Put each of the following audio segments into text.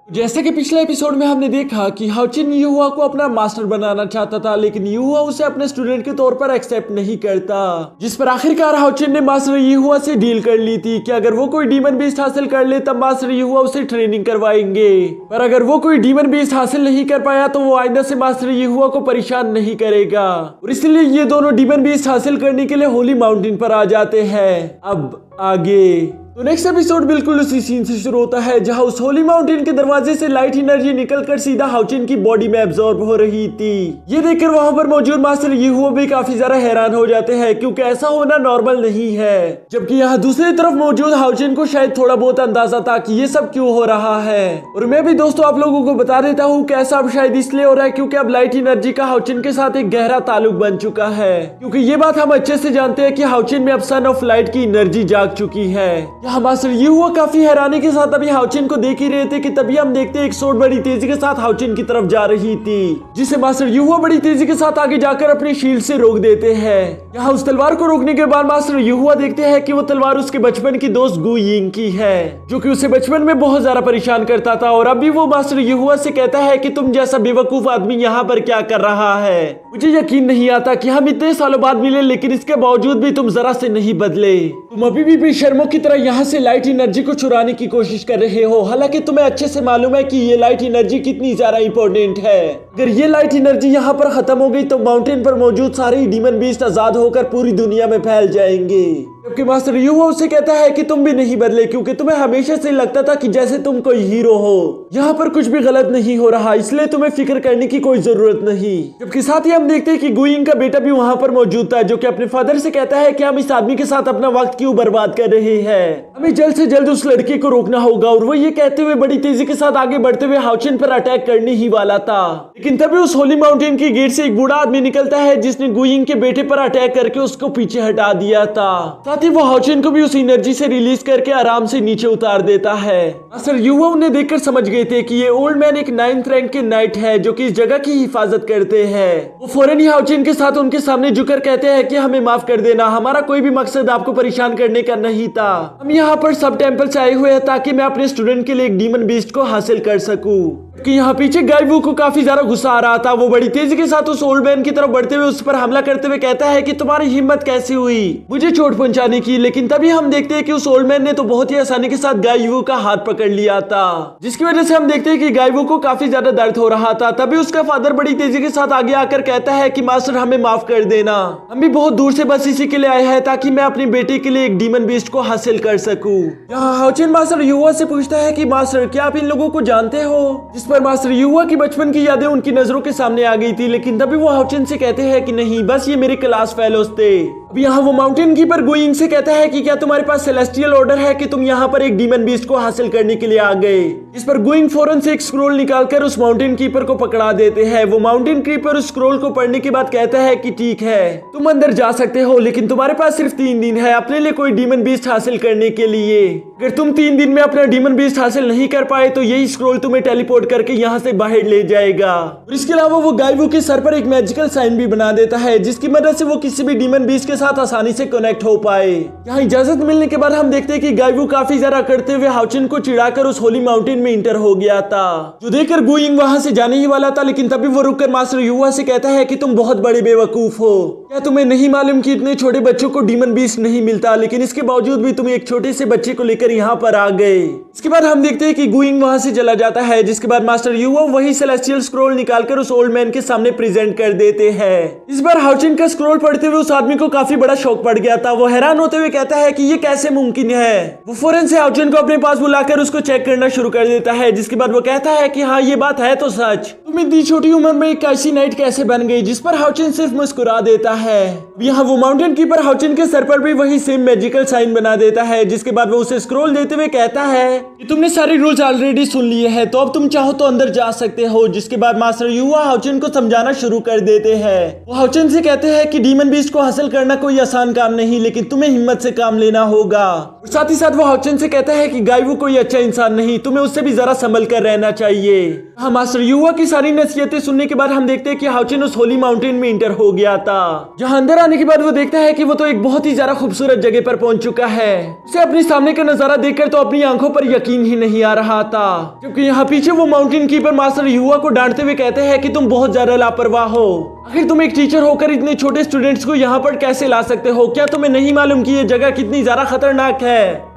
जैसे कि पिछले एपिसोड में हमने देखा कि हाउचिन युहुआ को अपना मास्टर बनाना चाहता था, लेकिन युहुआ उसे अपने स्टूडेंट के तौर पर एक्सेप्ट नहीं करता, जिस पर आखिरकार हाउचिन ने मास्टर युहुआ से डील कर ली थी कि अगर वो कोई डीमन बीस्ट हासिल कर ले तब मास्टर युहुआ उसे ट्रेनिंग करवाएंगे, पर अगर वो कोई डीमन बीस्ट हासिल नहीं कर पाया तो वो आइंदा से मास्टर युहुआ को परेशान नहीं करेगा। और इसलिए ये दोनों डीमन बीस्ट हासिल करने के लिए होली माउंटेन पर आ जाते हैं। अब आगे तो नेक्स्ट एपिसोड बिल्कुल उसी सीन से शुरू होता है जहां उस होली माउंटेन के दरवाजे से लाइट एनर्जी निकलकर सीधा हाउचिन की बॉडी में एब्जॉर्ब हो रही थी। ये देखकर वहां पर मौजूद मास्टर युहुआ भी काफी ज्यादा हैरान हो जाते हैं, क्योंकि ऐसा होना नॉर्मल नहीं है। जबकि यहाँ दूसरी तरफ मौजूद हाउचिन को शायद थोड़ा बहुत अंदाजा था कि ये सब क्यों हो रहा है। और मैं भी दोस्तों आप लोगों को बता देता हूँ कि ऐसा अब शायद इसलिए हो रहा है क्योंकि अब लाइट एनर्जी का हाउचिन के साथ एक गहरा ताल्लुक बन चुका है, क्योंकि ये बात हम अच्छे से जानते हैं कि हाउचिन में अब सन ऑफ लाइट की एनर्जी जाग चुकी है। यहाँ मास्टर युहुआ काफी हैरानी के साथ अभी हाउचिन को देख ही रहे थे कि तभी हम देखते एक सोड बड़ी तेजी के साथ हाउचिन की तरफ जा रही थी, जिसे मास्टर युहुआ बड़ी तेजी के साथ आगे जाकर अपनी शील्ड से रोक देते हैं। यहाँ उस तलवार को रोकने के बाद मास्टर युहुआ देखते हैं कि वो तलवार उसके बचपन की दोस्त गु यिंग की है, जो कि उसे बचपन में बहुत ज्यादा परेशान करता था। और अभी वो मास्टर युहुआ से कहता है कि तुम जैसा बेवकूफ आदमी यहाँ पर क्या कर रहा है। मुझे यकीन नहीं आता कि हम इतने सालों बाद मिले, लेकिन इसके बावजूद भी तुम जरा से नहीं बदले। तुम अभी भी बेशर्मों की तरह यहाँ से लाइट एनर्जी को चुराने की कोशिश कर रहे हो, हालांकि तुम्हें अच्छे से मालूम है कि ये लाइट एनर्जी कितनी ज्यादा इंपॉर्टेंट है। अगर ये लाइट एनर्जी यहाँ पर खत्म हो गई तो माउंटेन पर मौजूद सारे डीमन बीस्ट आजाद होकर पूरी दुनिया में फैल जाएंगे। जबकि मास्टर युहुआ उसे कहता है कि तुम भी नहीं बदले, क्योंकि तुम्हें हमेशा से लगता था कि जैसे तुम कोई हीरो हो। यहाँ पर कुछ भी गलत नहीं हो रहा, इसलिए तुम्हें फिक्र करने की कोई जरूरत नहीं। जबकि साथ ही हम देखते हैं कि गु यिंग का बेटा भी वहाँ पर मौजूद था, जो कि अपने फादर से कहता है कि हम इस आदमी के साथ अपना वक्त क्यों बर्बाद कर रहे हैं, हमें जल्द से जल्द उस लड़के को रोकना होगा। और वो ये कहते हुए बड़ी तेजी के साथ आगे बढ़ते हुए हाउचिन पर अटैक करने ही वाला था, लेकिन तभी उस होली माउंटेन के गेट से एक बूढ़ा आदमी निकलता है, जिसने गु यिंग के बेटे पर अटैक करके उसको पीछे हटा दिया था। साथ ही वो हाउचिन को भी उस एनर्जी से रिलीज करके आराम से नीचे उतार देता है। मास्टर युहुआ उन्हें देखकर समझ गए थे कि ये ओल्ड मैन एक 9th रैंक के नाइट है, जो कि इस जगह की हिफाजत करते हैं। वो फौरन ही हाउचिन के साथ उनके सामने झुककर कहते हैं कि हमें माफ कर देना, हमारा कोई भी मकसद आपको परेशान करने का नहीं था। हम यहाँ पर सब टेम्पल से आए हुए हैं ताकि मैं अपने स्टूडेंट के लिए एक डीमन बीस्ट को हासिल कर सकूं। कि यहाँ पीछे गाय वू को काफी ज्यादा गुस्सा आ रहा था। वो बड़ी तेजी के साथ उस ओल्ड मैन की तरफ बढ़ते हुए उस पर हमला करते हुए कहता है कि तुम्हारी हिम्मत कैसे हुई मुझे चोट पहुंचाने की। लेकिन तभी हम देखते हैं कि उस ओल्ड मैन ने तो बहुत ही आसानी के साथ गाय वू का हाथ पकड़ लिया था, जिसकी वजह से हम देखते हैं कि गाय वू को काफी ज्यादा दर्द हो रहा था। तभी उसका फादर बड़ी तेजी के साथ आगे आकर कहता है कि मास्टर हमें माफ कर देना, हम भी बहुत दूर से बस इसी के लिए आए हैं ताकि मैं अपने बेटे के लिए एक डीमन बीस्ट को हासिल कर सकूं। यहाँ हाउचिन मास्टर युहुआ से पूछता है कि मास्टर क्या आप इन लोगों को जानते हो, जिस पर मास्टर युहुआ की बचपन की यादें उनकी नजरों के सामने आ गई थी। लेकिन तभी वो हाउचिन से कहते हैं कि नहीं, बस ये मेरे क्लास फेलोज थे। अब यहाँ वो माउंटेन कीपर गु यिंग से कहता है कि क्या तुम्हारे पास सेलेस्टियल ऑर्डर है कि तुम यहाँ पर एक डीमन बीस्ट को हासिल करने के लिए आ गए। इस पर गु यिंग फौरन से एक स्क्रोल निकालकर उस माउंटेन कीपर को पकड़ा देते हैं। वो माउंटेन कीपर उस स्क्रोल को पढ़ने के बाद कहता है कि ठीक है, तुम अंदर जा सकते हो, लेकिन तुम्हारे पास सिर्फ 3 दिन है अपने लिए कोई डीमन बीस्ट हासिल करने के लिए। अगर तुम 3 दिन में अपना डीमन बीस्ट हासिल नहीं कर पाए तो यही स्क्रोल तुम्हें टेलीपोर्ट करके यहाँ से बाहर ले जाएगा। और इसके अलावा वो गाय वू के सर पर एक मैजिकल साइन भी बना देता है, जिसकी मदद से वो किसी भी डीमन बीस्ट के साथ आसानी से कनेक्ट हो पाए। यहाँ इजाजत मिलने के बाद हम देखते हैं कि गाय वू काफी ज्यादा करते हुए हाउचिन को चिढ़ाकर उस होली माउंटेन में इंटर हो गया था, जो देखकर गु यिंग वहां से जाने ही वाला था। लेकिन तभी वो रुककर मास्टर युहुआ से कहता है कि तुम बहुत बड़े बेवकूफ हो, क्या तुम्हें नहीं मालूम कि इतने छोटे बच्चों को डीमन बीस्ट नहीं मिलता, लेकिन इसके बावजूद भी तुम एक छोटे से बच्चे को लेकर यहाँ पर आ गए। इसके बाद हम देखते हैं कि गु यिंग वहां से चला जाता है, जिसके बाद मास्टर युहुआ वही सेलेस्टियल स्क्रोल निकालकर उस ओल्ड मैन के सामने प्रेजेंट कर देते हैं। इस बार हाउचिन का स्क्रोल पढ़ते हुए उस आदमी को काफी बड़ा शौक पड़ गया था। वो हैरान होते हुए कहता है कि ये कैसे मुमकिन है। वो फौरन से हाउचिन को अपने पास बुलाकर उसको चेक करना शुरू कर देता है, जिसके बाद वो कहता है कि हाँ ये बात है तो सच, तुम इतनी छोटी उम्र में एक ऐसी नाइट कैसे बन गई। जिस पर हाउचिन सिर्फ मुस्कुरा देता है। यहाँ वो माउंटेन कीपर हाउचिन के सर पर भी वही सेम मैजिकल साइन बना देता है, जिसके बाद वो उसे स्क्रोल देते हुए कहता है कि तुमने सारे रूल्स ऑलरेडी सुन लिए हैं, तो अब तुम चाहो तो अंदर जा सकते हो। जिसके बाद मास्टर युहुआ हाउचिन को समझाना शुरू कर देते हैं। वो हाउचिन से कहते हैं कि डीमन बीस्ट को हासिल करना कोई आसान काम नहीं, लेकिन तुम्हें हिम्मत से काम लेना होगा। साथ ही साथ वो हाउचिन से कहता है कि गाइवू कोई अच्छा इंसान नहीं, तुम्हें उससे भी जरा संभल कर रहना चाहिए। हाँ, मास्टर युहुआ की सारी नसीहतें सुनने के बाद हम देखते हैं कि हाउचिन उस होली माउंटेन में इंटर हो गया था, जहाँ अंदर आने के बाद वो देखता है कि वो तो एक बहुत ही ज्यादा खूबसूरत जगह पर पहुंच चुका है। उसे अपने सामने का नजारा देखकर तो अपनी आंखों पर यकीन ही नहीं आ रहा था, क्योंकि यहाँ पीछे वो माउंटेन कीपर मास्टर युहुआ को डांटते हुए कहते हैं कि तुम बहुत ज्यादा लापरवाह हो। आखिर तुम एक टीचर होकर इतने छोटे स्टूडेंट्स को यहाँ पर कैसे ला सकते हो? क्या तुम्हें नहीं मालूम कि ये जगह कितनी ज्यादा खतरनाक है?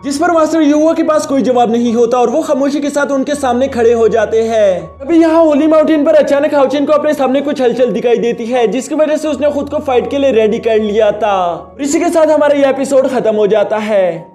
जिस पर मास्टर युहुआ के पास कोई जवाब नहीं होता और वो खामोशी के साथ उनके सामने खड़े हो जाते हैं। अभी यहाँ होली माउंटेन पर अचानक हाउचिन को अपने सामने कुछ हलचल दिखाई देती है, जिसकी वजह से उसने खुद को फाइट के लिए रेडी कर लिया था। इसी के साथ हमारा ये एपिसोड खत्म हो जाता है।